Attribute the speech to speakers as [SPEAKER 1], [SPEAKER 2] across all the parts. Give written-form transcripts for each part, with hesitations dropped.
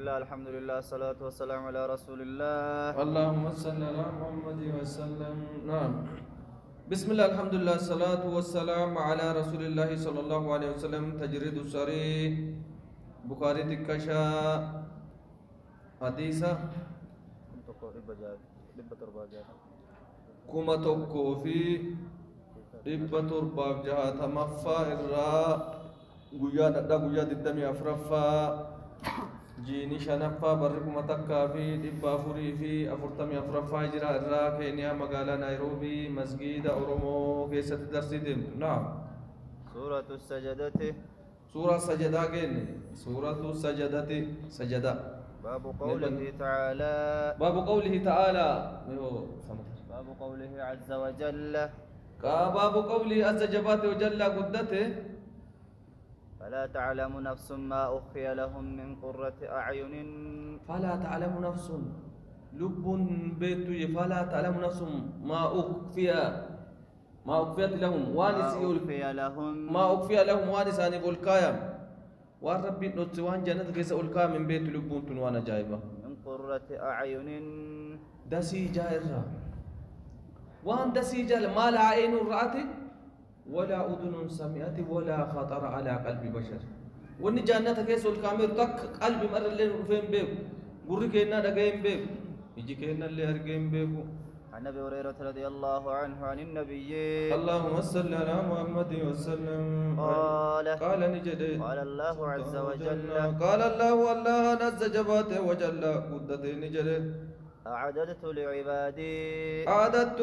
[SPEAKER 1] الله الحمد لله الصلاة والسلام على رسول الله.
[SPEAKER 2] اللهم صل على محمد وسلم. نعم. بسم الله الحمد لله الصلاة والسلام على رسول الله صلى الله عليه وسلم. تجريد الصريح بخاري تكشا حديثة كما توكو في dhibba torbaaf jahatamaffaa irraa guyyaa dhadhaa guyyaa 24ffaa jiini shanaffaa barri 1444 hijraa irraa keeniyaa magaalaa naayiroobii masgiida oromoo keessatti darsii deemtu. naam.
[SPEAKER 1] suuratu sajadati
[SPEAKER 2] suuraa sajadaa geenne suuratu sajadati sajada
[SPEAKER 1] baabu qawlihi ta'aalaa
[SPEAKER 2] baabu qawlihi ta'aalaa
[SPEAKER 1] baabu qawlihi azza wa jalla
[SPEAKER 2] باب قولي عز جبات وجل قدته
[SPEAKER 1] فلا تعلم نفس ما أخفي لهم من قرة أعين
[SPEAKER 2] فلا تعلم نفس لب بيت فلا تعلم نفس ما أخفيت لهم ما أخفي لهم وانسان بالكايم والرب نتوان جنة كيس الكام من بيت لبون وانا جايبه
[SPEAKER 1] من قرة أعين
[SPEAKER 2] دسي جائرة وان دسيجل ما لا عين رأت ولا أذن سمعت ولا خطر على قلب بشر وان جنة كيس الكامير تك قلب مر اللي فين بيب غري كينا دغين بيب يجي كينا اللي هرجين بيب.
[SPEAKER 1] عن ابي هريرة رضي الله عنه عن النبي
[SPEAKER 2] اللهم صل على محمد وسلم قال نجد
[SPEAKER 1] قال الله عز وجل
[SPEAKER 2] قال الله نزل جباته وجل قدته نجد
[SPEAKER 1] أعددت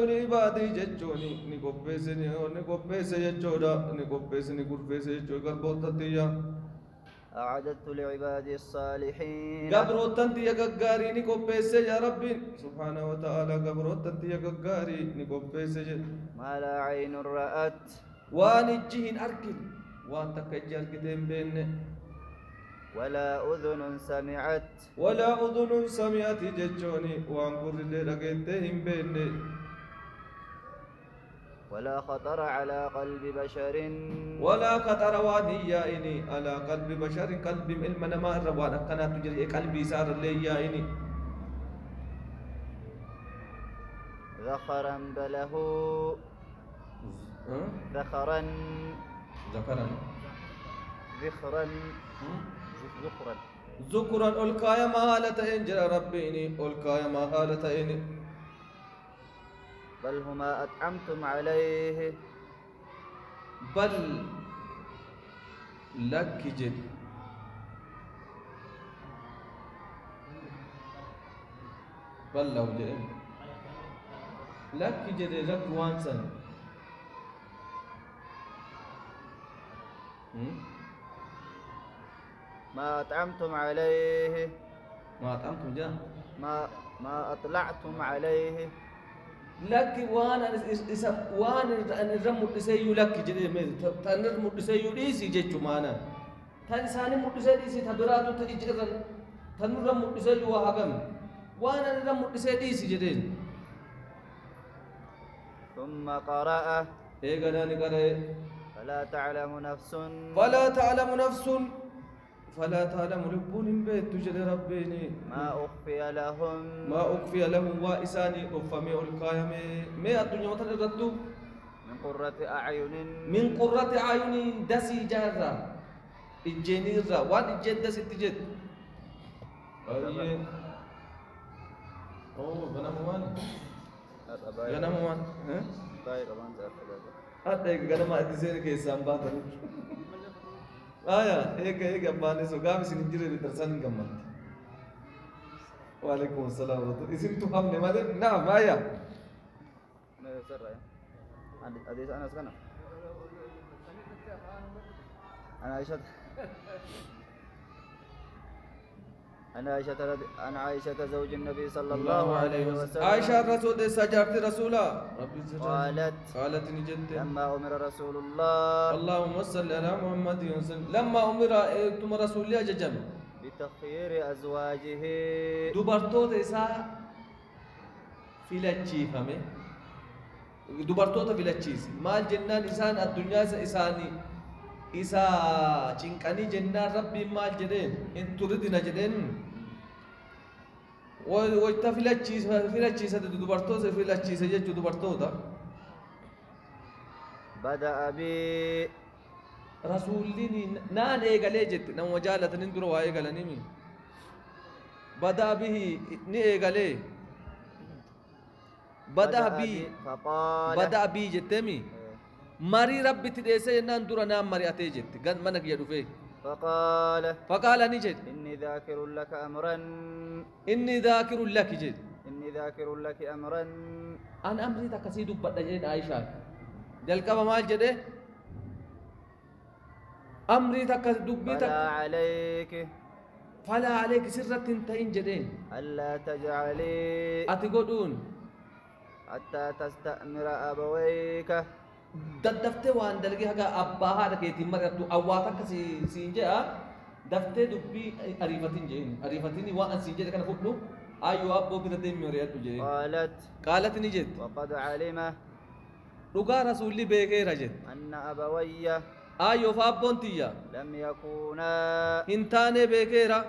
[SPEAKER 1] لعبادي
[SPEAKER 2] جتوني نكوبيس جتودا نكوبيس نكورفيس جتودا قربوتتيا
[SPEAKER 1] أعددت لعبادي الصالحين
[SPEAKER 2] قبروتتيا غغاري نكوبيس يا ربي سبحانه وتعالى قبروتتيا غغاري نكوبيس
[SPEAKER 1] ما لا عين رأت
[SPEAKER 2] وان جهين أركن وان تكجر كدين بين
[SPEAKER 1] ولا أذن سمعت
[SPEAKER 2] جتوني وانقر اللي لقيتهم بيني
[SPEAKER 1] ولا خطر على قلب بشر
[SPEAKER 2] وانيائني على قلب بشر قلب المنا ما الروان كانت تجري قلبي صار اللي يائني
[SPEAKER 1] ذخرا بله
[SPEAKER 2] ذكرا الكايا ما هالتين جرى ربيني الكايا ما هالتين
[SPEAKER 1] بل هما أطعمتم عليه
[SPEAKER 2] بل لك جد بل لو جد لك جد لك وانسان
[SPEAKER 1] ما أطعمتم عليه
[SPEAKER 2] ما أطعمتم جا
[SPEAKER 1] ما أطلعتم عليه
[SPEAKER 2] لك وانا وانا الرمو دسيو لك جدي ميز تنرمو دسيو ديسي جچو مانا تانساني مو دسي ديسي تبراتو تجرن تنرمو دسيو وهاغم وانا الرمو دسي ديسي جدي
[SPEAKER 1] ثم قرأ
[SPEAKER 2] ايه غداني قرأ
[SPEAKER 1] فلا تعلم نفس
[SPEAKER 2] فلا تعلم لبون بيت تجد ربيني
[SPEAKER 1] ما أخفي
[SPEAKER 2] لهم وإساني أفمي القائم ما الدنيا وترددوا من قرة أعين دسي جارة الجنيرة وان الجن دسي تجد غنموان غنما أتسير كيسان باتن هيك أباني سوغام سنجري بترسان كمان. وعليكم السلام ورحمة الله. اسم تفهم نماذج؟ نعم آية.
[SPEAKER 1] حديث أنس كنا. أنا عائشة زوج النبي صلى الله عليه وسلم.
[SPEAKER 2] عائشة رسول سجارة رسولا. قالت نجد.
[SPEAKER 1] لما أمر رسول الله.
[SPEAKER 2] اللهم صل على محمد وسلم. لما أمر ثم رسول الله ججم.
[SPEAKER 1] بتخيير أزواجه.
[SPEAKER 2] دبرتوت إسا فيلتشيفمه. دبرتوت فيلتشيس. مال جنان إسان الدنيا إساني. إسا چنقني جنان ربي مال جدين إن تردنا جدين ويتفلتشيس دبرتوس فلتشيس جت دبرتوتا
[SPEAKER 1] بدأ بي
[SPEAKER 2] رسولين نان إيجالي جت نم وجالة نندرو إيجالني مي بدأ به ني إيجالي بدأ بي
[SPEAKER 1] فقال
[SPEAKER 2] بدأ بي جتمي ماري ربي تديسي نان درا نام ماري أتيجت قد منك يدو فيه فقال نجد
[SPEAKER 1] إني ذاكر لك أمرا
[SPEAKER 2] إني ذاكر لك جد
[SPEAKER 1] إني ذاكر لك أمرا
[SPEAKER 2] أنا أمري تكسيد بدأ عائشة جلقب مال جده أمري تكسيد فلا عليك سرة تين جدين
[SPEAKER 1] ألا تجعلي
[SPEAKER 2] أتقولون
[SPEAKER 1] حتى تستأمر أبويك
[SPEAKER 2] دفتة وان دلقي هكا أباها دكيتي مرة أواتك سينجا دفتة دبي أريفتين جين أريفتين وان سينجا كان فوقلو أيوة أبو كده دين مريات جين قالت نجد
[SPEAKER 1] وقد علم
[SPEAKER 2] رقا رسولي بيكي رجد
[SPEAKER 1] أن أبوي
[SPEAKER 2] أيوة فابون تيا
[SPEAKER 1] لم يكونا
[SPEAKER 2] هنتاني بيكي را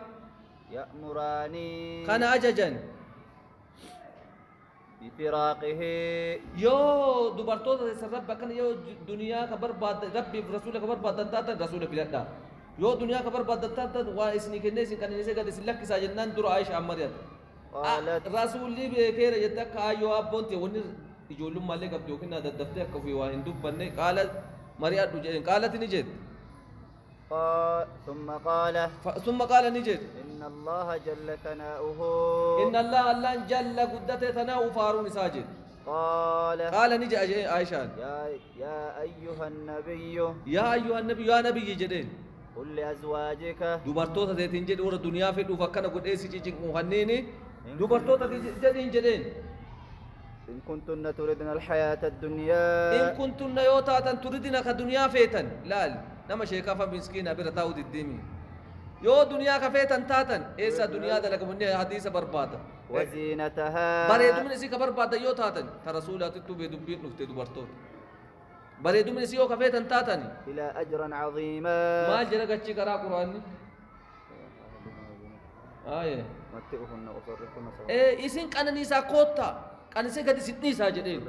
[SPEAKER 1] يأمراني
[SPEAKER 2] كان أججن
[SPEAKER 1] بفراقه
[SPEAKER 2] يو دبرتو رب كان يو دنيا خبر بعد ربي رسول خبر بعد تاتا رسول بلاد يو دنيا خبر بعد تاتا واسني كنيس كان نيسه قد سلك ساجنان در عائشة عمريات
[SPEAKER 1] قالت
[SPEAKER 2] رسول لي بكير يتك ايو ابونتي وني يجولم مالك ابدو كنا دفتك في واحد دب بني قالت مريات قالت نجد ثم قال نجد
[SPEAKER 1] إن الله جل ثناؤه
[SPEAKER 2] إن الله جل قدته ثناؤه فارون ساجد قال نجد عائشة
[SPEAKER 1] يا أيها النبي
[SPEAKER 2] يا نبي جدين
[SPEAKER 1] قل لأزواجك
[SPEAKER 2] دوبرتوتا تيتين جد ورا دنيا في دو فكنا قد ايسي جيجين مهنيني دوبرتوتا جدين جدين
[SPEAKER 1] إن كنتن تردن الحياة الدنيا
[SPEAKER 2] إن كنتن يوتاتا تردن كدنيا فيتن لا نما شيكا فمسكين أبير تاود الدمي يو دنيا كفيتن تاتن إيسا دنيا دلك مني حديث بربادا
[SPEAKER 1] وزينتها
[SPEAKER 2] بريدو من إسي كبربادا يو تاتن ترسولات تتوبي دبيت نفتي دوبرتوت بريدو من إسي يو كفيتن تاتن
[SPEAKER 1] إلى أجرا عظيما
[SPEAKER 2] ما جرى قتشي كرا قرآني آية
[SPEAKER 1] متئهن وصرفهن صراحة
[SPEAKER 2] إسين كان نيسا كوتا كان سي قد ستنيسا جدين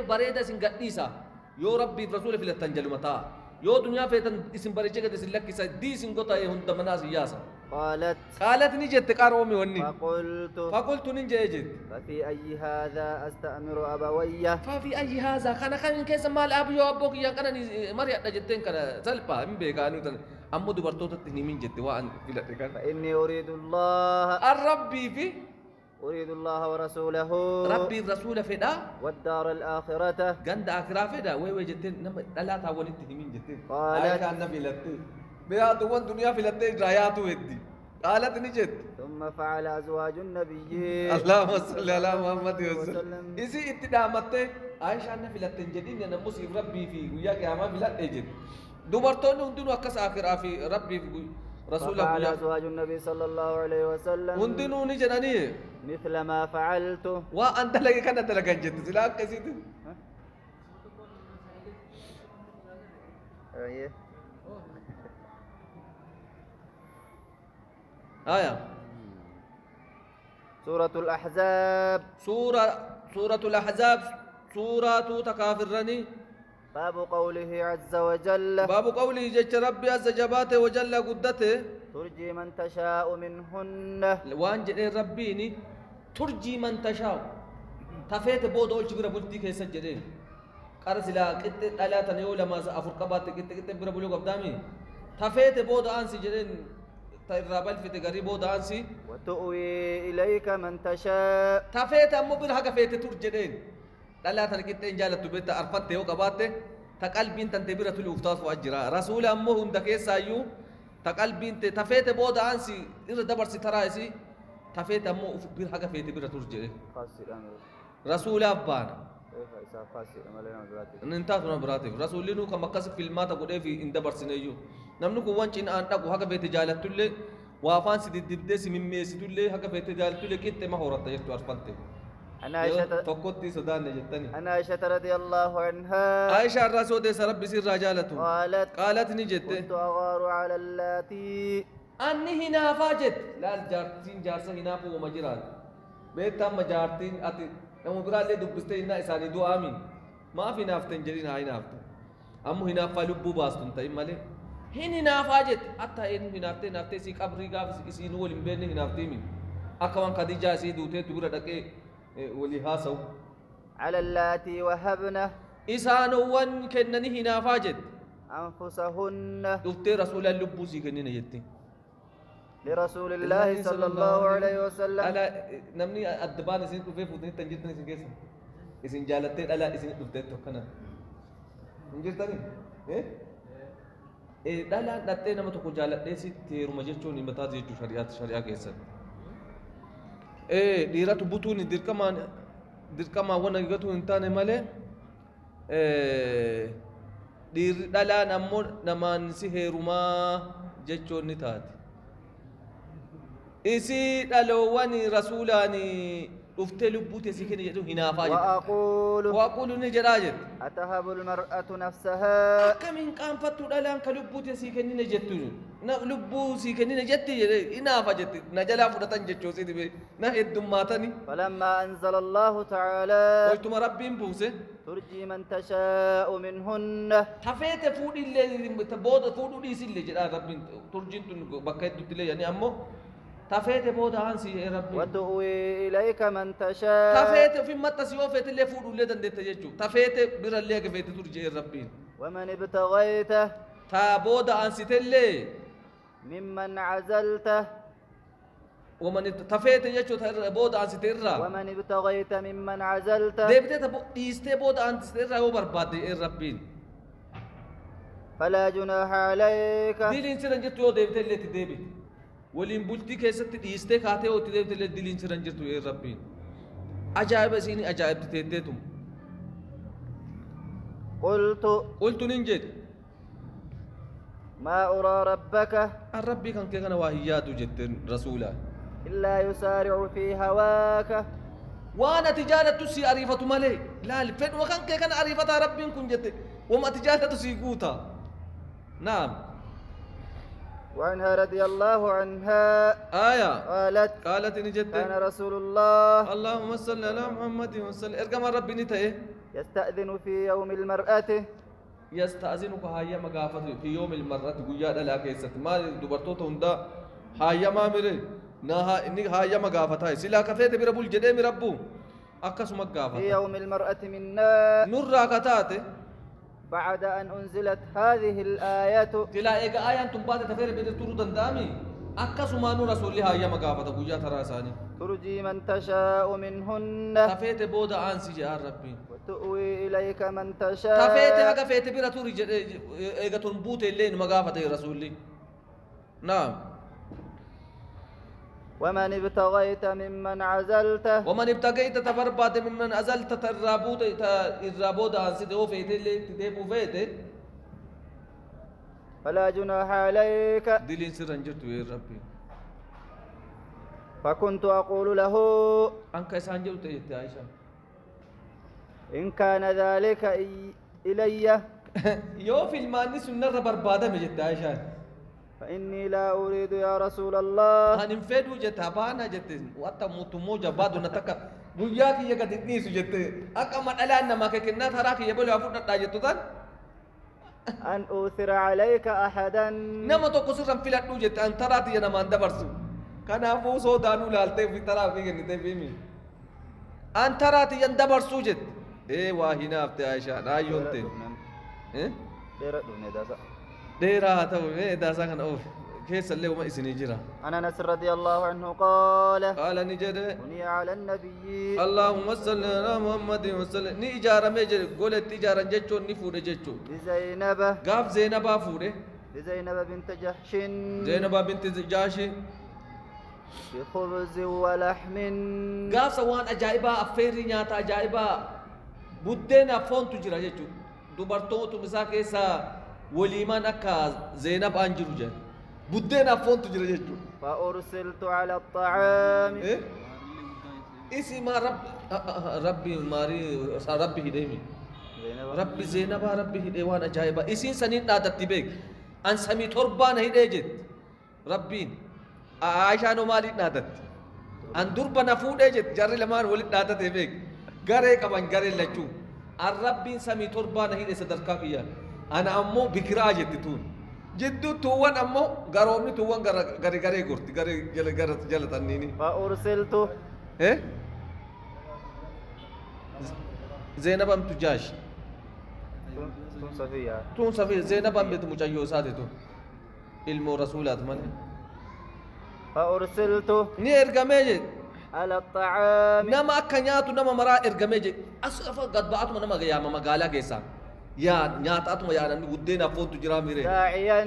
[SPEAKER 2] بريدا سين قد نيسا يو ربي برسول في التنجل متى يو دنيا فيتن اسم بريچه قد سلك كيسا دي سين قطا يهن دمناس ياسا قالت نجد تقارومي وني فقلت نجد
[SPEAKER 1] ففي أي هذا أستأمر أبوي
[SPEAKER 2] ففي أي هذا كان كيس مال أبي وأبوك يان كان مريا نجدين كان سلبا من بيكانو تن أمو دبرتوتا تنمين جد وأن
[SPEAKER 1] فإني أريد الله
[SPEAKER 2] الربي في
[SPEAKER 1] أريد الله ورسوله
[SPEAKER 2] ربي الرسول فدا
[SPEAKER 1] والدار الآخرة
[SPEAKER 2] قند آخرة فدا وي جتين نم لا تاول التهمين جتين
[SPEAKER 1] قالت
[SPEAKER 2] النبي لتي بيات وان دنيا في لتي رايات ودي قالت نجد
[SPEAKER 1] ثم فعل أزواج النبي
[SPEAKER 2] اللهم صل على محمد وسلم إذا اتدامت عائشة النبي لتي جدين أنا مصيب ربي في ويا قيامة بلا أجد دبرتون هندنو أكس آخرة في ربي في رسول الله
[SPEAKER 1] فعل أزواج النبي صلى الله عليه وسلم
[SPEAKER 2] هندنو نجناني
[SPEAKER 1] مثل ما فعلت
[SPEAKER 2] وأنت لقي كنا تلقى جد سلاك كسيد آية
[SPEAKER 1] سورة الأحزاب
[SPEAKER 2] سورة الأحزاب سورة تكافرني
[SPEAKER 1] باب قوله عز وجل
[SPEAKER 2] باب قوله جج ربي عز جباته وجل قدته
[SPEAKER 1] ترجي من تشاء منهن
[SPEAKER 2] وان جدي ربيني ترجي من تشاء تفيت بود اول شغره بلتي كيس جدين قرس لا قت دلا تنيو لما افر قبات قت بر بلو قدامي تفيت بود انسي جدين ترابل في تغري بود انسي
[SPEAKER 1] وتؤوي اليك من تشاء
[SPEAKER 2] تفيت امو بر حق فيت ترجدين دلا تنكت انجالت بيت ارفت يو قبات تقلبين تنتبره الافتاس واجرا رسول امه هندك سايو تقلبين تفيت بود انسي إذا دبر سترايسي تفيت امو بر حق فيت بر ترجدين رسول أبانا ننتظر براتب رسول لنو كم كسب في الماء تقول في إن دبر سنيجو نمنو كوان شين أنت كو هكذا بيتجالة تولي وافان سيد دبدة سمين ميس تولي هكذا بيتجالة تولي كنت ما هو رتا يكتو أرفنته
[SPEAKER 1] أنا عائشة
[SPEAKER 2] فقدتي سودان نجتني
[SPEAKER 1] أنا عائشة رضي الله عنها
[SPEAKER 2] عائشة الرسول دي سرب بسير رجالته قالت نجت
[SPEAKER 1] كنت أغار على اللاتي
[SPEAKER 2] أني هنا فاجت لا الجارتين جارسة هنا فوق مجرات بيت تام جارتين أتي نمو برا اللي دبستي إنا إساني دو آمين ما في نافتن جرين هاي نافتن أمو هنا فلبو باستن تايم مالي هنا فاجت حتى إن هنا نافتي سي قبري غاف إسين ولم بين هنا من أكوان خديجة سي دوتي تقول لك ولي هاسو
[SPEAKER 1] على اللاتي وهبنه
[SPEAKER 2] إسانوان كنني هنا فاجت
[SPEAKER 1] أنفسهن
[SPEAKER 2] دفتي رسول الله لبوسي كنني جتي
[SPEAKER 1] لرسول الله صلى الله عليه وسلم
[SPEAKER 2] ألا نمني الدبان إسين كفي فوتني تنجتني إسين كيسا إسين جالتين ألا إسين دفتي توكنا نجرتني إيه دالا نتين نما تكو جالتين سي تيرو مجرچون نمتا جيجو شريعة كيسا إيه ديرا تبوتوني dirqama wana gatu intane male dir dalan ammo naman si heruma jechuun ni taate isi dalowani rasulani ufte lubbute si kene jedhu hinafa وأقول نجراجت
[SPEAKER 1] أتهب المرأة نفسها
[SPEAKER 2] كمن قام فتو دالان كلبوت سي كني نجتو لبو سي كني نجتي هنافا جت نجلا فرتن جچو سي دي نا ادماتني
[SPEAKER 1] فلما أنزل الله تعالى
[SPEAKER 2] قلت ربي بوسه
[SPEAKER 1] ترجي من تشاء منهن
[SPEAKER 2] حفيت فودي اللي تبود فودو دي سي جدا ربي ترجنتن بكيت تلي يعني امو تفيت بودا انسي يا ربي
[SPEAKER 1] وتؤوي اليك من تشاء
[SPEAKER 2] تفيت في متى سيوفت اللي فودو اللي دندت جچو تفيت بر اللي كفيت ترجي يا ربي
[SPEAKER 1] ومن ابتغيته
[SPEAKER 2] تابودا انسي تلي
[SPEAKER 1] ممن عزلته
[SPEAKER 2] ومن تفيت يجو بودا انسي ترى
[SPEAKER 1] ومن ابتغيت ممن عزلته
[SPEAKER 2] ديبت ديستي بودا انسي ترى هو برباد يا ربي
[SPEAKER 1] فلا جناح عليك
[SPEAKER 2] دلين سرنجتو ديبت اللي تديبت ولين بولتي كيست ديستي كاتي او تديبت اللي دلين سرنجتو يا ربي عجائب سيني عجائب تتيتم قلت ننجد
[SPEAKER 1] ما أرى ربك
[SPEAKER 2] الرب كان كنا وهيات جت رسولا
[SPEAKER 1] إلا يسارع في هواك
[SPEAKER 2] وانا تجارة سي عريفة مالي لا الفن وكان كنا عريفة رب كن جت وما تجارة سي قوتا نعم
[SPEAKER 1] وعنها رضي الله عنها قالت نجت كان رسول الله
[SPEAKER 2] اللهم صل على محمد وسلم ارقم ربي نتايه
[SPEAKER 1] يستأذن في يوم المرأة
[SPEAKER 2] يستأذنك هاي مغافة في يوم المرة قويا لا كيست ما دبرتو توندا هاي ما مره نها اني هاي مغافة هاي سلا كفيت بربول جدي مربو اكس مغافة
[SPEAKER 1] في يوم المرأة منا
[SPEAKER 2] نور راكتات
[SPEAKER 1] بعد أن أنزلت هذه الآية
[SPEAKER 2] تلا إيجا آية أنتم بعد تفير بيد تورو دندامي أكاسو ما نور رسول الله هاي مغافة قويا تراساني
[SPEAKER 1] ترجي من تشاء منهن
[SPEAKER 2] تفيت بودا آنسي جاء ربي
[SPEAKER 1] وتؤوي إليك من تشاء
[SPEAKER 2] تفيت هكا فيت بيرا توري إيجا تنبوت اللين مغافة رسول الله نعم
[SPEAKER 1] ومن ابتغيت ممن عزلته
[SPEAKER 2] ومن ابتغيت تبرباد ممن عزلت ترابوت الرابود أنسي دو فيت اللي تدبو فيت
[SPEAKER 1] فلا جناح عليك
[SPEAKER 2] دلين سرنجرت يا ربي
[SPEAKER 1] فكنت أقول له
[SPEAKER 2] أنك سانجرت يا عائشة
[SPEAKER 1] إن كان ذلك إلي
[SPEAKER 2] يو في الماني سنة بربادة مجد عائشة
[SPEAKER 1] فإني لا أريد يا رسول الله
[SPEAKER 2] هنم فيدو جت هبانا جت وقت موتمو جبادو نتك بوياك يجد نيس جت أكمل على أن ما كنا تراك يبلو أفوت نتاجت تان
[SPEAKER 1] أن أوثر عليك أحدا
[SPEAKER 2] نما تقصر في لاتو جت أن تراتي أنا ما ندبرسو كان أبو سودانو لالته في ترى في كني تبيمي أن تراتي يندبرسو جت إيه واهنا أفتح عائشة رايونتين إيه ديرا تو داسا كان اوف كيس اللي وما اسني جرا
[SPEAKER 1] انا انس رضي الله عنه قال
[SPEAKER 2] نجد
[SPEAKER 1] بني على النبي
[SPEAKER 2] اللهم صل على محمد وسلم ني اجاره مجر قولت اجاره جچو ني فود جچو
[SPEAKER 1] زينب
[SPEAKER 2] غاف زينب فود
[SPEAKER 1] زينب بنت جحش
[SPEAKER 2] زينب بنت جحش
[SPEAKER 1] بخبز ولحم
[SPEAKER 2] غاف سوان اجايبا افيري نياتا اجايبا بدنا فون تجرا جچو دوبرتو تو مساكيسا وليمان أكا زينب أنجرو جان بدينا فون تجري جيجو
[SPEAKER 1] فأرسلت على الطعام
[SPEAKER 2] إيه؟ اسم ربي ماري ربي هديمي ربي زينب ربي هديوان أجايبا اسم سنين نادت تبيك أن سمي تربان هديجت ربين عائشة نو مالي نادت أن درب نفود أجت جري لمان ولد نادت يبيك غري كمان غري لجو الربين سمي تربا نهي صدركا فيا أنا أمو بكرا جتتون جدو توان أمو غرومني توان غري غري غورتي غري جل تنيني
[SPEAKER 1] فأرسلت
[SPEAKER 2] إيه زينب أم تجاش
[SPEAKER 1] تون صفية
[SPEAKER 2] تون صفية زينب أم بيت مجايو ساتتو ilmu rasulat man
[SPEAKER 1] فأرسلت
[SPEAKER 2] ni ergameje
[SPEAKER 1] على الطعام
[SPEAKER 2] nama akanyatu nama mara ergameje asafa gadbaatu nama ya magala gesa ya nyaataatu ya nan wuddena fontu jiramire
[SPEAKER 1] داعيا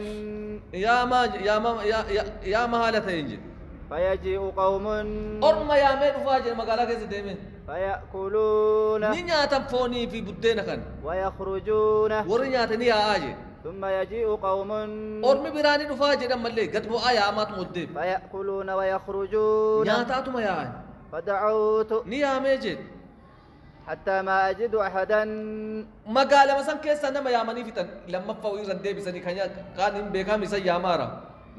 [SPEAKER 2] ya ma halata inje
[SPEAKER 1] فيجيء قوم
[SPEAKER 2] orma ya me dufaje magala gesa deme
[SPEAKER 1] فيأكلون
[SPEAKER 2] ni nyaatan foni fi buddena kan
[SPEAKER 1] ويخرجون
[SPEAKER 2] wor nyaata ni ya aje
[SPEAKER 1] ثم يجيء قوم
[SPEAKER 2] ormi birani dufaje dan malle gadbo aya amat mudde
[SPEAKER 1] فيأكلون ويخرجون
[SPEAKER 2] nyaataatu ma ya
[SPEAKER 1] فدعوت
[SPEAKER 2] ni ya meje
[SPEAKER 1] حتى ما أجد أحدا
[SPEAKER 2] magala masan kessa nama yamani fitan lamma fawi rande bisani kanya kanin be kam isa yamara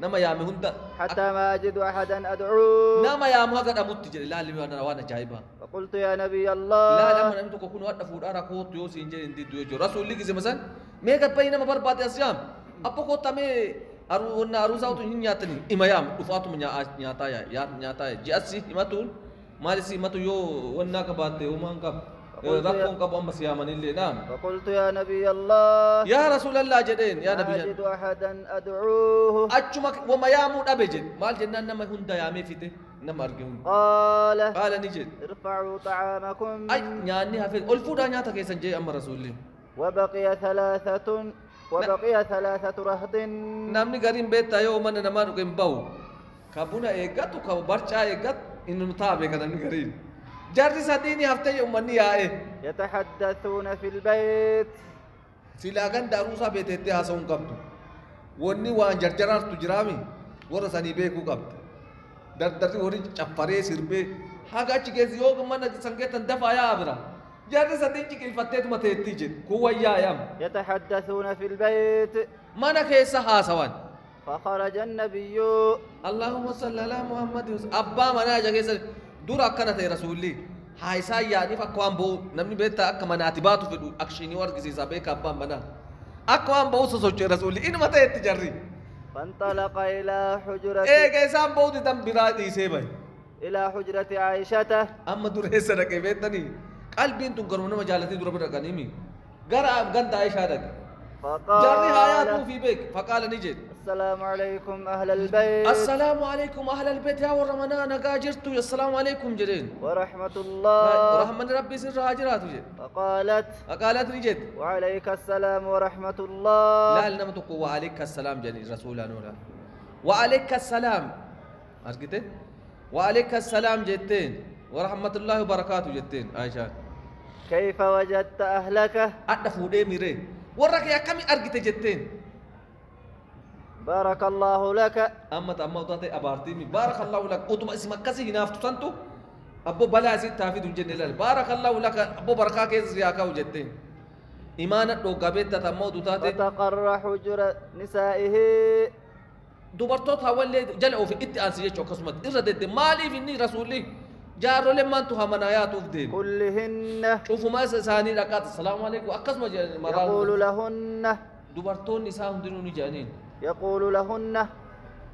[SPEAKER 2] nama yami hunda
[SPEAKER 1] حتى ما أجد أحدا أدعوه
[SPEAKER 2] nama yamu haga damutti jere la limi wana jaiba
[SPEAKER 1] فقلت يا نبي
[SPEAKER 2] la
[SPEAKER 1] الله
[SPEAKER 2] lamma namtu ko kunu wadda fudara ko to yosi inje indi to jo rasulli gize masan me ga bayna mabar bate asyam appo ko tame aru sautu nyatani imayam ufatu nyata ya nyata ya jasi imatul malisi matu yo wanna ka bate uman ka rakon ka bomba siyaman ille nam
[SPEAKER 1] فقلت يا نبي الله
[SPEAKER 2] ya rasulullah jedin ya
[SPEAKER 1] ما
[SPEAKER 2] nabi
[SPEAKER 1] أجد أحدا أدعوه
[SPEAKER 2] achuma wama yamu dhabe jed mal jennan nama hunda yame fite nama arge hunda
[SPEAKER 1] قال
[SPEAKER 2] qala ni jed
[SPEAKER 1] ارفعوا طعامكم
[SPEAKER 2] ay nyaanni hafe ol fuda nyaata kesan je amma rasulli
[SPEAKER 1] وبقي ثلاثة رهط
[SPEAKER 2] namni garin betta yo man nama dhugen baw kabuna eegatu ka barcha eegat inu taabe kana ni garin jarri sadini hafte ummanni yae
[SPEAKER 1] يتحدثون في البيت
[SPEAKER 2] sila gan darusa betette hasaun qabtu wonni waan jarjarartu jirami wora sani beeku qabtu dardarri wori caffare sirbe haga achi geessi yoo mana sangeetan dafa yaa bira jarri sadin ciqilfatteetuma teetti jed kun wayyaa yam
[SPEAKER 1] يتحدثون في البيت
[SPEAKER 2] mana keessa haasawan
[SPEAKER 1] فخرج النبي
[SPEAKER 2] اللهم صل على محمد abbaa manaa ija keessa dura akkana ta'e rasuulli haayisaa yaaniif akka waan ba'u namni beektaa akka manaati baatu fedhu akshinii argisiisaa beeka abbaan manaa akka waan ba'u sosocho'e rasuulli inuma ta'etti jarri
[SPEAKER 1] فانطلق إلى حجرة
[SPEAKER 2] eega isaan ba'u didan biraa dhiisee bahe
[SPEAKER 1] إلى حجرة عائشة
[SPEAKER 2] amma dureessa dhaqee beektanii qalbiin tun garuu nama jaalatii dura bira dhaqaniimi gara ganda Aishaa dhaqe jarri haayaatuu
[SPEAKER 1] فقال
[SPEAKER 2] fi beek faqaala ni jedhe
[SPEAKER 1] السلام عليكم أهل البيت
[SPEAKER 2] السلام عليكم أهل البيت يا ورمنا نجاجرتو السلام عليكم جرين
[SPEAKER 1] ورحمة الله
[SPEAKER 2] ورحمن ربي سر هاجرات جد
[SPEAKER 1] فقالت
[SPEAKER 2] قالت نجد
[SPEAKER 1] وعليك السلام ورحمة الله
[SPEAKER 2] لا لنا تقول وعليك السلام جني رسول نورا وعليك السلام أرجته وعليك السلام جتين ورحمة الله وبركاته جتين عائشة
[SPEAKER 1] كيف وجدت أهلك
[SPEAKER 2] أدفو دي ميري ورك يا كمي أرجته جتين
[SPEAKER 1] بارك الله لك
[SPEAKER 2] أما تاتي أبارتيمي بارك الله لك أتوم اسمك كسي نافتو تنتو أبو بلا سي تافيد الجنة بارك الله لك أبو بركة كيس رياكا وجتين إيمانة لو قابلت تتمو تاتي
[SPEAKER 1] وتقر حجر نسائه
[SPEAKER 2] dubartoota hawallee jala ofii itti aansi jechuu akkasumas irra dedde maaliif inni rasuulli jaarroleen maantu hamanaa yaatuuf deemu
[SPEAKER 1] كلهن
[SPEAKER 2] cufuma isaanii dhaqaata salaamu alaikum akkasuma jedhani
[SPEAKER 1] يقول
[SPEAKER 2] maraan
[SPEAKER 1] لهن
[SPEAKER 2] dubartoonni isaa hundinuu ni jedhaniin
[SPEAKER 1] يقول لهن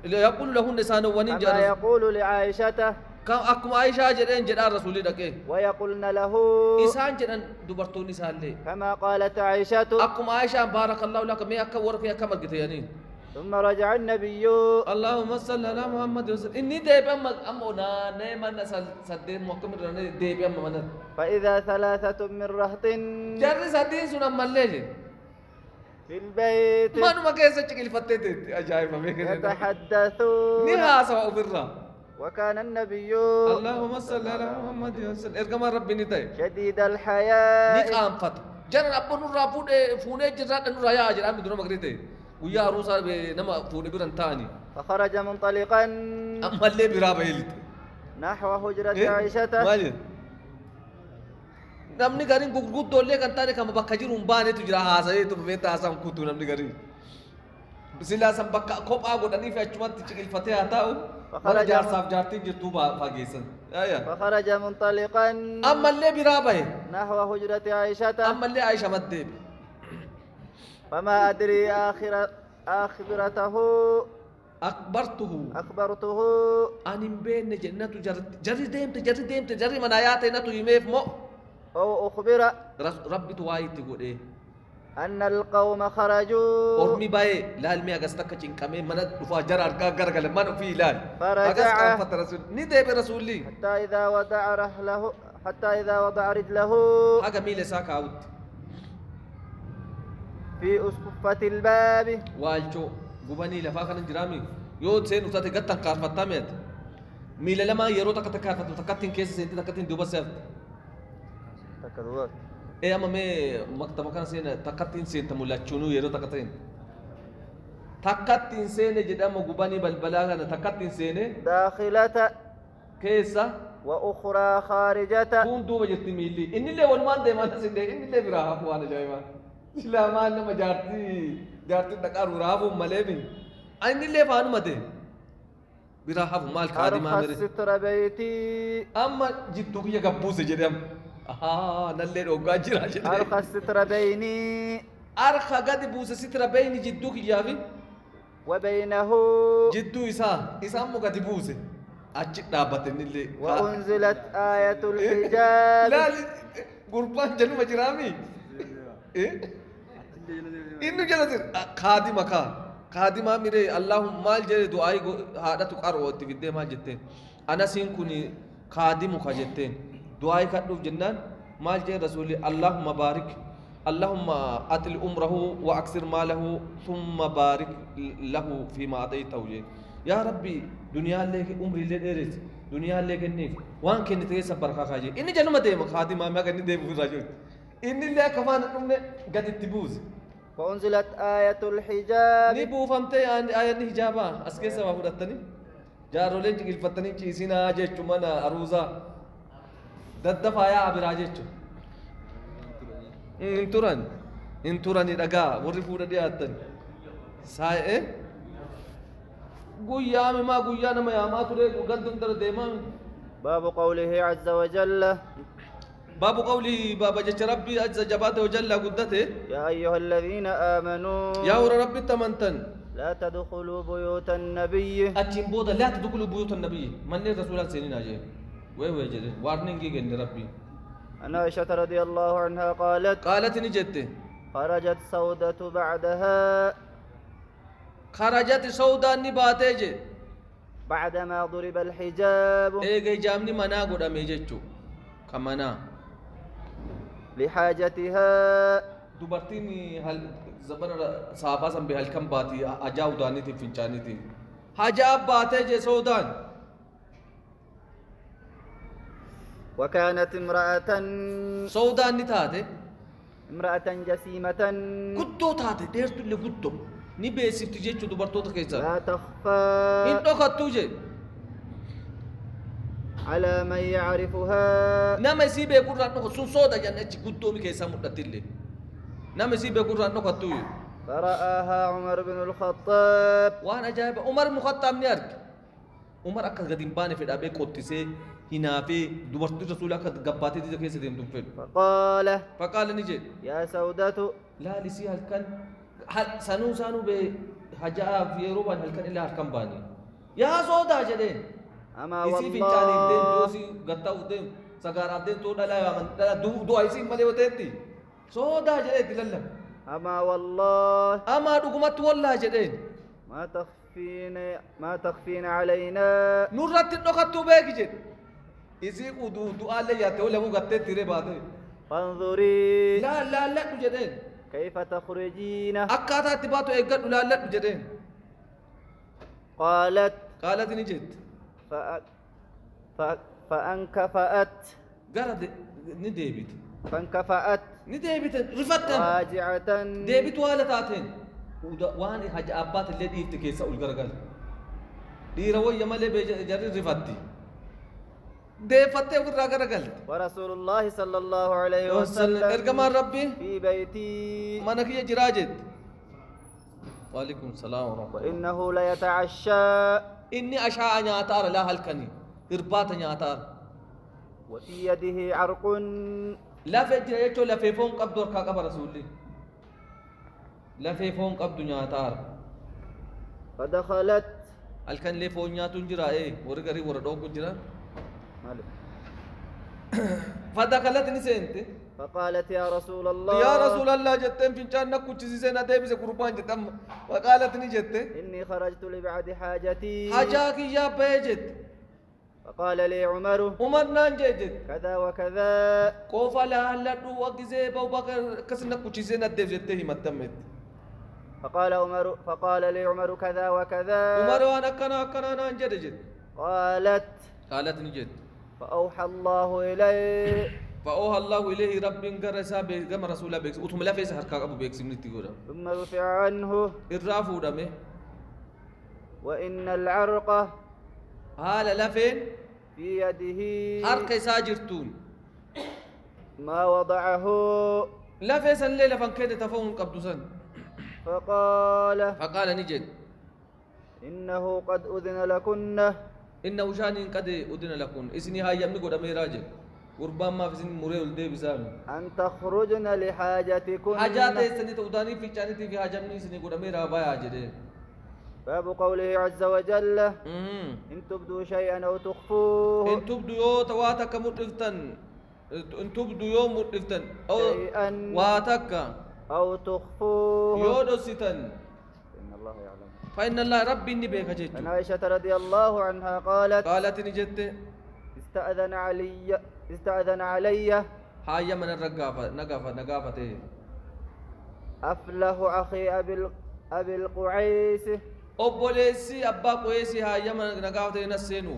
[SPEAKER 2] yaqulu lahunna isaanowwaniin
[SPEAKER 1] كما
[SPEAKER 2] jedhan
[SPEAKER 1] يقول لعائشة
[SPEAKER 2] akkuma Aishaa jedheen jedhaan rasuulli dhaqee
[SPEAKER 1] ويقولن له
[SPEAKER 2] isaan jedhan dubartoonni isaallee
[SPEAKER 1] كما قالت عائشة
[SPEAKER 2] akkuma Aishaan baarakallahu laka mee akka warra kee akkam argite jedhaniin
[SPEAKER 1] ثم رجع النبي
[SPEAKER 2] اللهم صل على محمد وسلم إني ديب أما ناني من سدين محكم راني ديب أما من
[SPEAKER 1] فإذا ثلاثة من رهط
[SPEAKER 2] جري سدين سنا مللي
[SPEAKER 1] في البيت
[SPEAKER 2] ما نما كيسة شكل فتت أجايب ما
[SPEAKER 1] يتحدثون
[SPEAKER 2] نها سوا فرا
[SPEAKER 1] وكان النبي
[SPEAKER 2] اللهم صل على محمد وسلم إرجع ربي نتاي
[SPEAKER 1] شديد الحياء
[SPEAKER 2] نقام فت جرى أبو نور فونه جرى نور يا أجر أمي دون مغريته ويا روسا نما فونه بيرن تاني
[SPEAKER 1] فخرج منطلقا
[SPEAKER 2] أما اللي برابه يلت
[SPEAKER 1] نحو حجرة عائشة
[SPEAKER 2] مالي namni gariin gurguddoo illee kan taane kama bakka jiru hin baane tu jira haasa'ee tu beekta haasaan kutu namni gariin سلا سبكا كوب أقول أني في أجمعت تشكيل فتاة تاو ولا جار صاف جارتي جتوبا فاجيسن
[SPEAKER 1] فخرج منطلقا
[SPEAKER 2] أما اللي برابه
[SPEAKER 1] نحو هجرة عائشة
[SPEAKER 2] أما اللي عايشة مدب
[SPEAKER 1] فما أدري آخرته أخبرته
[SPEAKER 2] أن بين جنة جري ديمت جري منايات نتو يميف مو
[SPEAKER 1] أو أخبر
[SPEAKER 2] ربي تواي تقول إيه
[SPEAKER 1] أن القوم خرجوا
[SPEAKER 2] أرمي باي لا المي أجستك كمين من دفاجر أركا غرقل من في لا
[SPEAKER 1] فرجع
[SPEAKER 2] ندي برسولي
[SPEAKER 1] حتى إذا وضع رجله
[SPEAKER 2] حاجة ميل ساك عود
[SPEAKER 1] في أسقفة الباب
[SPEAKER 2] والجو غباني لفاقا نجرامي يود سين وتاتي قطن كارفتا ميت ميل لما يرو تكتن تكتن كيس سنتي تكتن دوبا سيفت
[SPEAKER 1] تكذبات
[SPEAKER 2] إيه أما مي مكتبة كان سين تكتن سين تمولا تشونو يرو تكتن سين جدام غباني بالبلاغا تكتن سين
[SPEAKER 1] داخلة
[SPEAKER 2] كيسا
[SPEAKER 1] وأخرى خارجة
[SPEAKER 2] كون دوبا جتي ميلي إني لي ونمان دي ما نسين دي إني لي براها فوانا جايما سلاما نما جارتي دكارو رافو مليمين أني لي فانو مدي براها فمال خادمة
[SPEAKER 1] أرخى
[SPEAKER 2] ميري
[SPEAKER 1] ستر بيتي
[SPEAKER 2] أما جتوك يا قبوس جدام نلي روغا جرا جدام
[SPEAKER 1] أرخى ستر بيني
[SPEAKER 2] أرخى قد بوس ستر بيني جدوك يافي
[SPEAKER 1] وبينه
[SPEAKER 2] جدو إسا مو قد بوس أجد دابتني اللي
[SPEAKER 1] وأنزلت آية الحجاب
[SPEAKER 2] لا قربان جنو مجرامي إيه إنه جلسر خادمة ميري اللهم مال جري دعائي هذا تقرأ وتفيد مال جتين أنا سينكوني خادمك جتين دعائي كتب جنان مال جري رسولي اللهم بارك اللهم أتل أمره وأكثر ماله ثم بارك له فيما أعطيته يا ربي دنيا لك عمري لدرس دنيا لك النيف وان كنت تيسا بركة خاجي إني جنو مديم خادمة ما كنت ديم راجل إني لا كمان نمني قد تبوز
[SPEAKER 1] وأنزلت آية الحجاب
[SPEAKER 2] نبو فهمتي آية الحجابة أسكي سوا فرطني جارولين تقل فتني چيسينا آجيچ منا أروزا ددفا يا عبر آجيچ انتوران دقا وري فورا دياتن ساي قويا ما قويا نما يا ما تري قدم در ديما
[SPEAKER 1] باب قوله عز وجل
[SPEAKER 2] باب قولي باب جچ ربي عز جباته وجل قدته
[SPEAKER 1] يا أيها الذين آمنوا
[SPEAKER 2] يا ربي تمنتن
[SPEAKER 1] لا تدخلوا بيوت النبي
[SPEAKER 2] أتيم بودا لا تدخلوا بيوت النبي من الرسول سينين أجي وي جدي وارنينج جن ربي
[SPEAKER 1] أن عائشة رضي الله عنها قالت
[SPEAKER 2] نجت
[SPEAKER 1] خرجت سودة بعدها
[SPEAKER 2] خرجت سودا نباتج
[SPEAKER 1] بعدما ضرب الحجاب
[SPEAKER 2] إيه جامني منا قد أميجتشو كمنا
[SPEAKER 1] لحاجتها
[SPEAKER 2] دوبرتيني هل زبر صحابة سن بهل كم باتي أجاو داني تي فينچاني تي حجاب باتج سودان
[SPEAKER 1] وكانت امرأة
[SPEAKER 2] سودان نتاته
[SPEAKER 1] امرأة جسيمة
[SPEAKER 2] قدو تاته ديرت اللي قدو نبي سفتجيتشو دوبرتو تكيسا
[SPEAKER 1] لا تخفى
[SPEAKER 2] إن أخذتوجي
[SPEAKER 1] على من يعرفها
[SPEAKER 2] نما يسيب يقول رانو سون سودا جنة قدو مكيسا مدتلي نما يسيب يقول رانو خطوي
[SPEAKER 1] فرآها عمر بن الخطاب
[SPEAKER 2] وانا جايب عمر بن الخطاب نيارك عمر أكاد قديم باني في الأبي قطسي هنا في دوبرتو رسول أكاد قباتي دي كيسا ديم تنفل
[SPEAKER 1] فقال
[SPEAKER 2] نجي
[SPEAKER 1] يا سودة
[SPEAKER 2] لا لسي هل كان سانو به حجاء في روبان هل كان إلا هركم باني يا سودا جدين
[SPEAKER 1] أما
[SPEAKER 2] إسي في جاني دين جوسي غطاو دين سغارا دين تو دلا يا دو ايسي مالي وتيتي سودا جدين دللا
[SPEAKER 1] أما والله
[SPEAKER 2] أما دغمت والله جدين
[SPEAKER 1] ما تخفين علينا
[SPEAKER 2] نورات نقطو بك جد إسي قدو دعاء لي ياتو لمو غطي تيري باده
[SPEAKER 1] فانظري
[SPEAKER 2] لا جدين
[SPEAKER 1] كيف تخرجين
[SPEAKER 2] أكاتا تباتو إيقاد لا جدين قالت نجد
[SPEAKER 1] فانكفأت
[SPEAKER 2] قالت نديبت
[SPEAKER 1] فانكفأت
[SPEAKER 2] نديبت رفتن
[SPEAKER 1] راجعة
[SPEAKER 2] ديبت والتاتين واني حاجة أبات اللي ديفت كيسا القرقل دي روي يمالي بجري رفتي ديفتي وقرقل
[SPEAKER 1] ورسول الله صلى الله عليه وسلم
[SPEAKER 2] ارقم ربي
[SPEAKER 1] في بيتي
[SPEAKER 2] منك يا جراجد وعليكم السلام ورحمة الله.
[SPEAKER 1] وإنه ليتعشى
[SPEAKER 2] إني أشاء نياتار لا هلكني إرباط نياتار
[SPEAKER 1] وفي يده عرق
[SPEAKER 2] لا فجر يجو لا في فون قبض وركا قبر رسولي لا في فون قبض نياتار
[SPEAKER 1] فدخلت
[SPEAKER 2] هلكن لي فون نياتون جرا إيه ورقري وردوك جرا
[SPEAKER 1] مالك.
[SPEAKER 2] فدخلت نسنت
[SPEAKER 1] فقالت يا رسول الله
[SPEAKER 2] يا رسول الله جتم فينشان نكو تشيزينا ديبس قربان جتم وقالت نجت
[SPEAKER 1] إني خرجت لبعد حاجتي
[SPEAKER 2] حاجاك يا بيجت
[SPEAKER 1] فقال لي عمر
[SPEAKER 2] عمر نانجت
[SPEAKER 1] كذا وكذا
[SPEAKER 2] قوفا لا لدو وغزي بو بكر كسنا كو تشيزينا ديبس تهي متمت
[SPEAKER 1] فقال لي عمر كذا وكذا
[SPEAKER 2] عمر وانا كنا نانجت قالت نجت
[SPEAKER 1] فأوحى الله إليه
[SPEAKER 2] فأوحى الله إليه رب قرسا بكما رسول الله بيكس أتم لا فيس حركة أبو بيكس من التجورة
[SPEAKER 1] ثم رفع عنه
[SPEAKER 2] الرافو دمه
[SPEAKER 1] وإن العرق
[SPEAKER 2] هذا لا فين
[SPEAKER 1] في يده
[SPEAKER 2] حركة ساجرتون
[SPEAKER 1] ما وضعه
[SPEAKER 2] لا فيس الليلة فانكيد تفهم قبضسا فقال نجد
[SPEAKER 1] إنه قد أذن لكن
[SPEAKER 2] إنه شان قد أذن لكن إسني هاي يمني قد أمي راجل قربان ما في سن مريء الدي بسام
[SPEAKER 1] أن تخرجن لحاجتكن
[SPEAKER 2] حاجات سني توداني في شانتي في حاجمني سني قد أمي رابايا جدي
[SPEAKER 1] باب قوله عز وجل إن تبدوا شيئا أو تخفوه
[SPEAKER 2] إن تبدوا يو تواتك مطلفتن إن تبدوا يو مطلفتن أو واتك
[SPEAKER 1] أو تخفوه
[SPEAKER 2] يو دوستن
[SPEAKER 1] إن الله يعلم
[SPEAKER 2] فإن الله ربي إني بيك جيت
[SPEAKER 1] عن عائشة رضي الله عنها قالت
[SPEAKER 2] نجت
[SPEAKER 1] استأذن علي
[SPEAKER 2] هاي من نقافة
[SPEAKER 1] أفله أخي أبي القعيس
[SPEAKER 2] أبوليسي أبا قويسي هاي من نقافة نسينو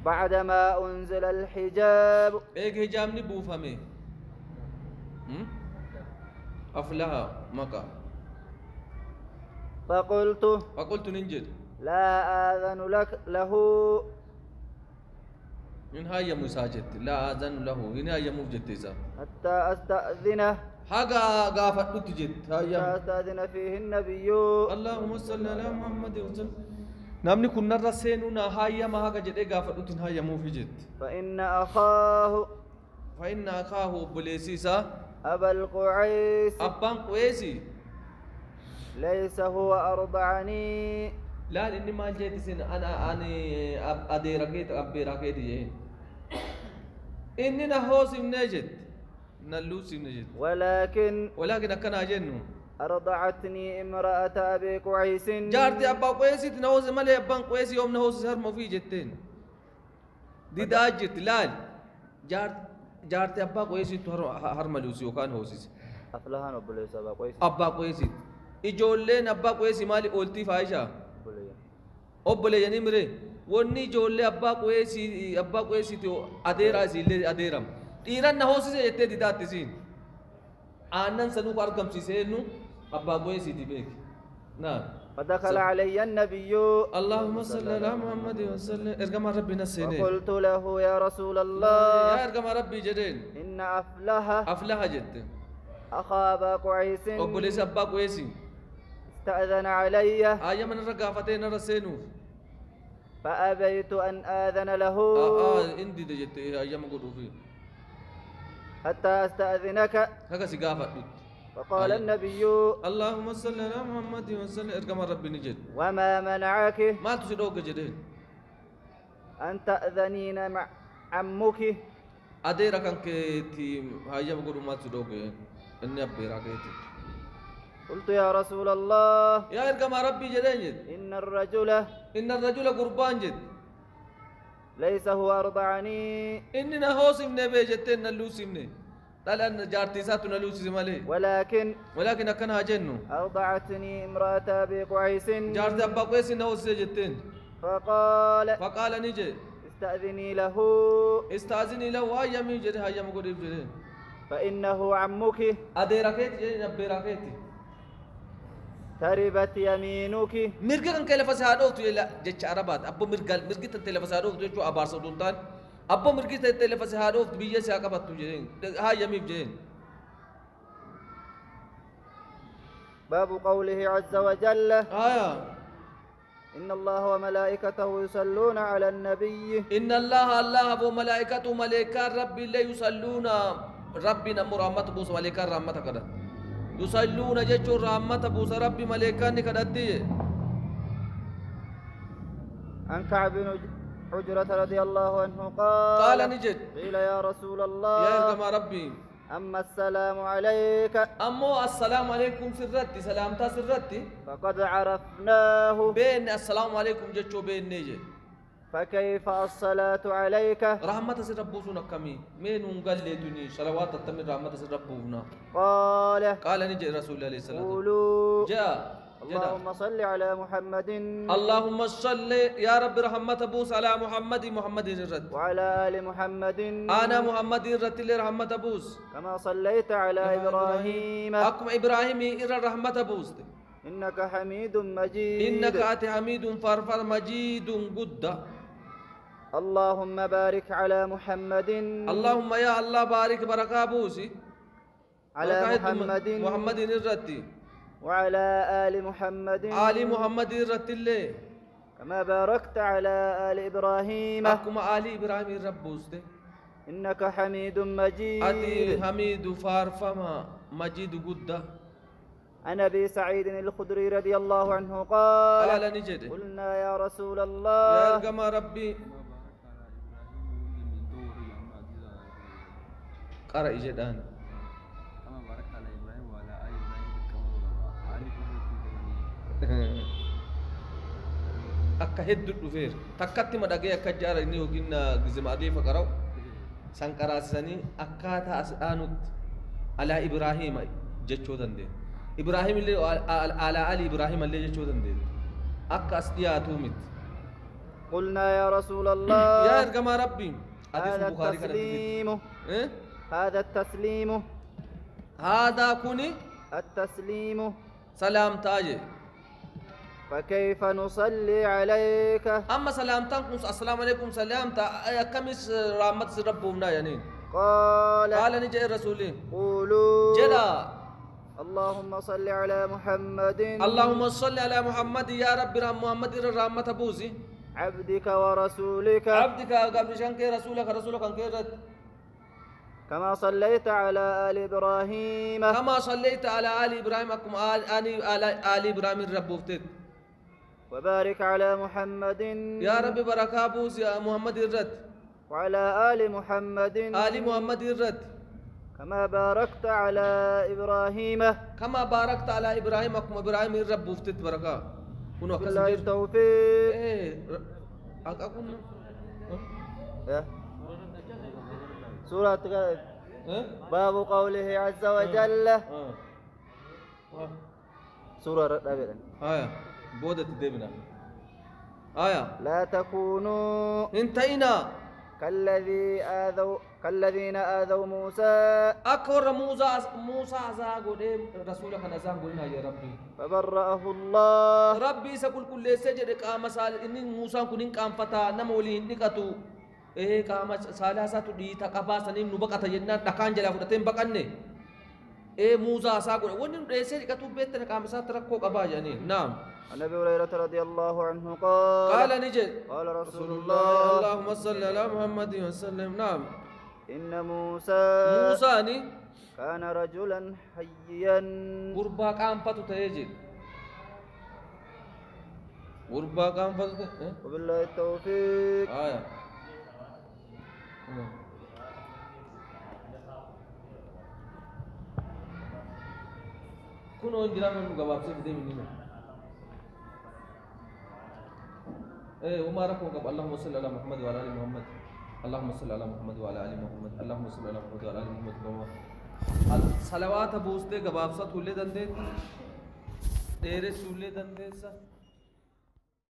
[SPEAKER 1] بعدما أنزل الحجاب
[SPEAKER 2] إيك حجاب نبو فمي أفلها مكا فقلت ننجد
[SPEAKER 1] لا آذن له
[SPEAKER 2] إن هاي مساجد لا آذن له إن هاي مفجد
[SPEAKER 1] حتى أستأذنه
[SPEAKER 2] حقا قافت تجد
[SPEAKER 1] حتى أستأذن فيه النبي
[SPEAKER 2] اللهم صل على محمد وسلم نامني كنا رسينونا هاي ما حقا جد قافت تجد هاي مفجد
[SPEAKER 1] فإن أخاه
[SPEAKER 2] بليسيسا
[SPEAKER 1] أبا القعيس
[SPEAKER 2] أبان قويسي
[SPEAKER 1] ليس هو أرضعني
[SPEAKER 2] لا إني ما جيت سن أنا أدي ركيت أبي ركيت جين إني نهوس نجد نلوس نجد ولكن أكنا جنو
[SPEAKER 1] أرضعتني امرأة أبي قعيس
[SPEAKER 2] جارتي أبا قويسي تنهوس مالي أبان قويسي يوم نهوس سهر مفي جتين دي داجت لال جارتي أبا قويسي هر ملوسي وكان هوسيس
[SPEAKER 1] أفلهان
[SPEAKER 2] أبا قويسي إجولين أبا قويسي مالي أولتي فايشة أبلي يعني مري وني جولي أبا قويسي تو أديرا سيلي أديرام إيران نهوسي سيجتة دي داتسين آنن سنو باركم سيسينو أبا قويسي دي بيك نعم
[SPEAKER 1] فدخل علي النبي
[SPEAKER 2] اللهم صل على محمد وسلم ارجم ربنا السنة
[SPEAKER 1] وقلت له يا رسول الله
[SPEAKER 2] يا ارجم ربي جدين
[SPEAKER 1] إن أفلها
[SPEAKER 2] جد
[SPEAKER 1] أخا أبا قعيس
[SPEAKER 2] أبليس أبا قويسي
[SPEAKER 1] استأذن علي
[SPEAKER 2] من رقافتين رسينو
[SPEAKER 1] فأبيت أن آذن له
[SPEAKER 2] اندي دجت أيام قدو فيه
[SPEAKER 1] حتى أستأذنك
[SPEAKER 2] هكا سقافة
[SPEAKER 1] فقال النبي
[SPEAKER 2] اللهم صل على محمد وسلم ارقم ربي نجد
[SPEAKER 1] وما منعك
[SPEAKER 2] ما تسدوك جدين
[SPEAKER 1] أن تأذنين مع عمك
[SPEAKER 2] أديرك أنك تيم أيام قدو ما تسدوك إني أبي راكيتي
[SPEAKER 1] قلت يا رسول الله
[SPEAKER 2] يا ارقم ربي جدين جد إن الرجل قربان جد
[SPEAKER 1] ليس هو أرضعني
[SPEAKER 2] إننا هوس من بيجتين نلوس مني قال أن جارتي ساتو نلوس مالي ولكن أكنها جنو
[SPEAKER 1] أرضعتني امرأة أبي قعيس
[SPEAKER 2] جارتي أبا قيس نهوس جتين فقال نجي استأذني له هاي يمين جدي هاي يمين قريب جدي
[SPEAKER 1] فإنه عمك
[SPEAKER 2] أدي راكيتي جدي نبي راكيتي
[SPEAKER 1] تربت يمينك
[SPEAKER 2] مرقا كان كيلا فسادو تو يلا جچ عربات ابو مرقي تتلا فسادو تو جو ابار سلطان ابو مرقي تتلا فسادو بيجي ساقبت تو جين ها يميف جين
[SPEAKER 1] باب قوله عز وجل
[SPEAKER 2] آية
[SPEAKER 1] إن الله وملائكته يصلون على النبي
[SPEAKER 2] إن الله وملائكته ملائكة ربي لا يصلون ربنا مرحمة بوس ملائكة رحمة كذا يصلون جيشو رحمة بوس ربي ملائكة كذا
[SPEAKER 1] عن كعب بن حجرة رضي الله عنه
[SPEAKER 2] قال نجد
[SPEAKER 1] قيل يا رسول الله
[SPEAKER 2] يا جماعة ربي
[SPEAKER 1] أما السلام عليك
[SPEAKER 2] أمو السلام عليكم سرتي سلامتا سرتي
[SPEAKER 1] فقد عرفناه
[SPEAKER 2] بين السلام عليكم جيشو بين نيجي
[SPEAKER 1] فكيف الصلاة عليك
[SPEAKER 2] رحمة سربوسنا كمي مين قال لي دني صلوات التمر رحمة سربونا قال نجي رسول الله عليه الصلاة
[SPEAKER 1] قولوا
[SPEAKER 2] جاء
[SPEAKER 1] اللهم صل على محمد
[SPEAKER 2] اللهم صل يا رب رحمة بوس على محمد الرد
[SPEAKER 1] وعلى آل محمد
[SPEAKER 2] أنا محمد الرد اللي رحمة بوس
[SPEAKER 1] كما صليت على إبراهيم
[SPEAKER 2] أكم إبراهيم إر رحمة بوس
[SPEAKER 1] إنك حميد مجيد
[SPEAKER 2] إنك أتي حميد فرفر مجيد قد
[SPEAKER 1] اللهم بارك على محمد
[SPEAKER 2] اللهم يا الله بارك بركة بوسي
[SPEAKER 1] على محمد
[SPEAKER 2] الرد
[SPEAKER 1] وعلى آل محمد
[SPEAKER 2] محمد الرد اللي
[SPEAKER 1] كما باركت على آل إبراهيم
[SPEAKER 2] أكما آل إبراهيم الربوس
[SPEAKER 1] إنك حميد مجيد
[SPEAKER 2] أتي حميد فارفما مجيد قد
[SPEAKER 1] عن أبي سعيد الخدري رضي الله عنه قال
[SPEAKER 2] نجد
[SPEAKER 1] قلنا يا رسول الله
[SPEAKER 2] يا رقم ربي قرأ جدان akka hedduu dhufeer takkatti madhagee akka jaara inni yookiin gizmaadee faqaraw sanqaraasisanii akkaataa as aanutti alaa Ibraahiima jechuu dandeenya. Ibraahim illee alaa Ali Ibraahim illee jechuu dandeenya. akka as dhiyaatuu miti.
[SPEAKER 1] قلنا يا رسول الله
[SPEAKER 2] يا إرجما ربي
[SPEAKER 1] هذا التسليم
[SPEAKER 2] هذا كوني
[SPEAKER 1] التسليم
[SPEAKER 2] سلام تاجي
[SPEAKER 1] فكيف نصلي عليك
[SPEAKER 2] أما سلامتكم السلام عليكم سلامتا كمس رحمة ربنا يعني قال نجي الرسول
[SPEAKER 1] قولوا
[SPEAKER 2] جدا
[SPEAKER 1] اللهم صل على محمد
[SPEAKER 2] اللهم صل على محمد يا رب محمد الرحمة بوزي
[SPEAKER 1] عبدك ورسولك
[SPEAKER 2] عبدك قبل شانك رسولك انكرت
[SPEAKER 1] كما صليت على آل إبراهيم
[SPEAKER 2] كما صليت على آل إبراهيم أكم آل إبراهيم الرب وفتت
[SPEAKER 1] وبارك على محمد
[SPEAKER 2] يا رب بركة بوز يا محمد الرد
[SPEAKER 1] وعلى آل محمد
[SPEAKER 2] آل محمد الرد
[SPEAKER 1] كما باركت على إبراهيم
[SPEAKER 2] كما باركت على إبراهيم أكم إبراهيم الرب وفتت بركة
[SPEAKER 1] بالله التوفيق
[SPEAKER 2] أكون
[SPEAKER 1] سورة باب قوله عز وجل سورة رابعة
[SPEAKER 2] بودت دبنا
[SPEAKER 1] لا تكونوا
[SPEAKER 2] انتهينا
[SPEAKER 1] كالذين آذوا موسى
[SPEAKER 2] أكبر موسى زاغود رسولك نزاغودنا يا ربي
[SPEAKER 1] فبرأه الله
[SPEAKER 2] ربي سكل كل سجد قام سال إن موسى كنين قام فتا نمولي نكتو قام سالاسة دي تقبا سنين نبقى تجنن دكان جلا فدتين بقني موسى زاغود ونن سجد كتو بيتنا قام ساتركو قبا يعني نعم
[SPEAKER 1] عن ابي هريره رضي الله عنه
[SPEAKER 2] قال نجد
[SPEAKER 1] قال رسول الله
[SPEAKER 2] اللهم صل على محمد وسلم نعم
[SPEAKER 1] ان موسى
[SPEAKER 2] ني
[SPEAKER 1] كان رجلا حيا
[SPEAKER 2] غربا قام فتو تيجد غربا قام فتو
[SPEAKER 1] وبالله التوفيق
[SPEAKER 2] كنو انجرام من غباب سے دے منی وما ركوك اللهم صل على محمد وعلى ال محمد اللهم صل على محمد وعلى ال محمد اللهم صل على محمد وعلى ال محمد الصلوات بوستے غباب سا تولے دندے تیرے سولے دندے سا